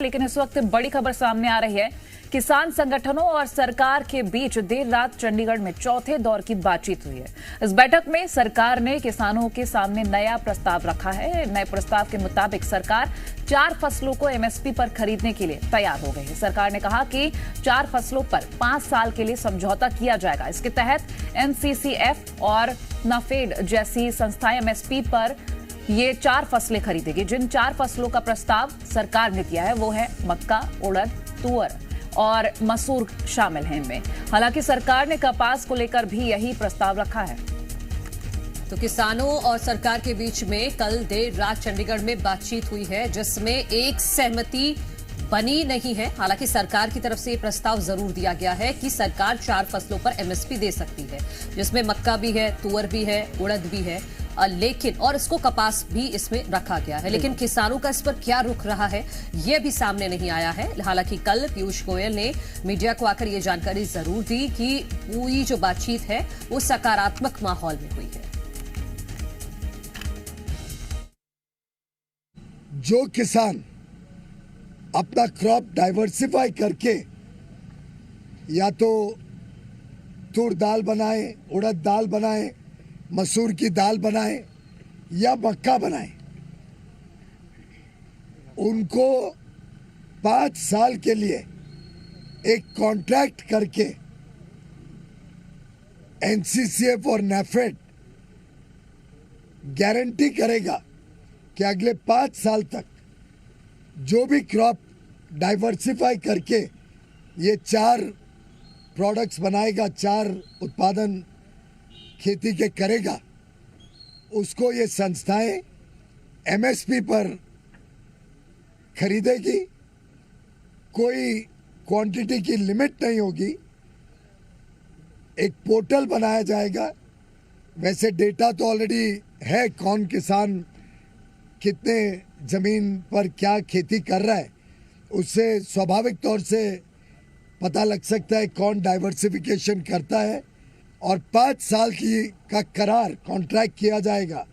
लेकिन इस वक्त बड़ी खबर सामने आ रही है। किसान संगठनों और सरकार के बीच देर रात चंडीगढ़ में चौथे दौर की बातचीत हुई है। इस बैठक में सरकार ने किसानों के सामने नया प्रस्ताव रखा है। नए प्रस्ताव के मुताबिक सरकार 4 फसलों को एमएसपी पर खरीदने के लिए तैयार हो गई है। सरकार ने कहा कि 4 फसलों पर 5 साल के लिए समझौता किया जाएगा। इसके तहत एनसीसीएफ और नाफेड जैसी संस्थाएं एमएसपी पर ये 4 फसलें खरीदेगी। जिन 4 फसलों का प्रस्ताव सरकार ने दिया है वो है मक्का, उड़द, तुअर और मसूर शामिल हैं इनमें। हालांकि सरकार ने कपास को लेकर भी यही प्रस्ताव रखा है। तो किसानों और सरकार के बीच में कल देर रात चंडीगढ़ में बातचीत हुई है, जिसमें एक सहमति बनी नहीं है। हालांकि सरकार की तरफ से ये प्रस्ताव जरूर दिया गया है कि सरकार 4 फसलों पर एमएसपी दे सकती है, जिसमें मक्का भी है, तुअर भी है, उड़द भी है, लेकिन और इसको कपास भी इसमें रखा गया है। लेकिन किसानों का इस पर क्या रुख रहा है ये भी सामने नहीं आया है। हालांकि कल पीयूष गोयल ने मीडिया को आकर ये जानकारी जरूर दी कि पूरी जो बातचीत है वो सकारात्मक माहौल में हुई है। जो किसान अपना क्रॉप डाइवर्सिफाई करके या तो तूर दाल बनाए, उड़द दाल बनाए, मसूर की दाल बनाए या मक्का बनाए, उनको 5 साल के लिए एक कॉन्ट्रैक्ट करके एनसीसीएफ और नाफेड गारंटी करेगा कि अगले 5 साल तक जो भी क्रॉप डाइवर्सिफाई करके ये 4 प्रोडक्ट्स बनाएगा, 4 उत्पादन खेती के करेगा, उसको ये संस्थाएं एमएसपी पर खरीदेगी। कोई क्वांटिटी की लिमिट नहीं होगी। एक पोर्टल बनाया जाएगा। वैसे डेटा तो ऑलरेडी है, कौन किसान कितने जमीन पर क्या खेती कर रहा है, उससे स्वाभाविक तौर से पता लग सकता है कौन डाइवर्सिफिकेशन करता है। और 5 साल की का करार कॉन्ट्रैक्ट किया जाएगा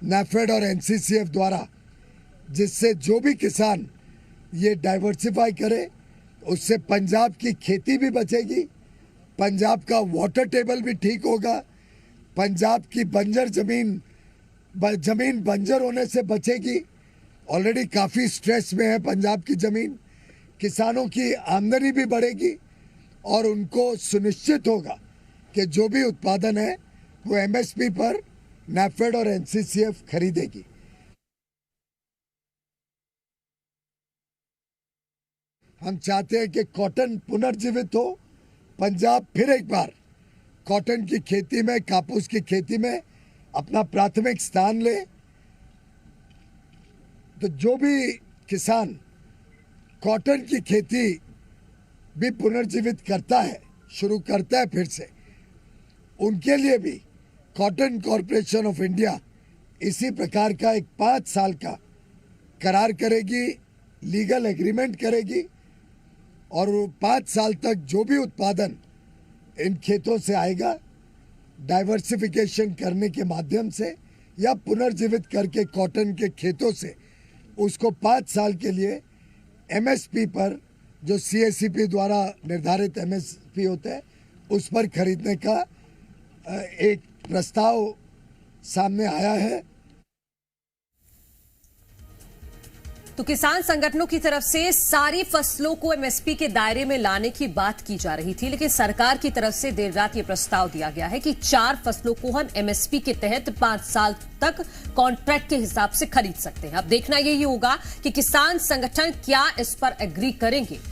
नाफेड और एनसीसीएफ द्वारा, जिससे जो भी किसान ये डाइवर्सिफाई करे उससे पंजाब की खेती भी बचेगी, पंजाब का वाटर टेबल भी ठीक होगा, पंजाब की बंजर जमीन बंजर होने से बचेगी। ऑलरेडी काफ़ी स्ट्रेस में है पंजाब की ज़मीन। किसानों की आमदनी भी बढ़ेगी और उनको सुनिश्चित होगा कि जो भी उत्पादन है वो एमएसपी पर नाफेड और एनसीसीएफ खरीदेगी। हम चाहते हैं कि कॉटन पुनर्जीवित हो, पंजाब फिर एक बार कॉटन की खेती में, कापूस की खेती में अपना प्राथमिक स्थान ले। तो जो भी किसान कॉटन की खेती भी पुनर्जीवित करता है, शुरू करता है फिर से, उनके लिए भी कॉटन कॉरपोरेशन ऑफ इंडिया इसी प्रकार का एक 5 साल का करार करेगी, लीगल एग्रीमेंट करेगी और 5 साल तक जो भी उत्पादन इन खेतों से आएगा, डाइवर्सिफिकेशन करने के माध्यम से या पुनर्जीवित करके कॉटन के खेतों से, उसको 5 साल के लिए एमएसपी पर, जो सीएससीपी द्वारा निर्धारित एमएसपी होता है, उस पर खरीदने का एक प्रस्ताव सामने आया है। तो किसान संगठनों की तरफ से सारी फसलों को एमएसपी के दायरे में लाने की बात की जा रही थी, लेकिन सरकार की तरफ से देर रात ये प्रस्ताव दिया गया है कि 4 फसलों को हम एमएसपी के तहत 5 साल तक कॉन्ट्रैक्ट के हिसाब से खरीद सकते हैं। अब देखना यही होगा कि किसान संगठन क्या इस पर एग्री करेंगे।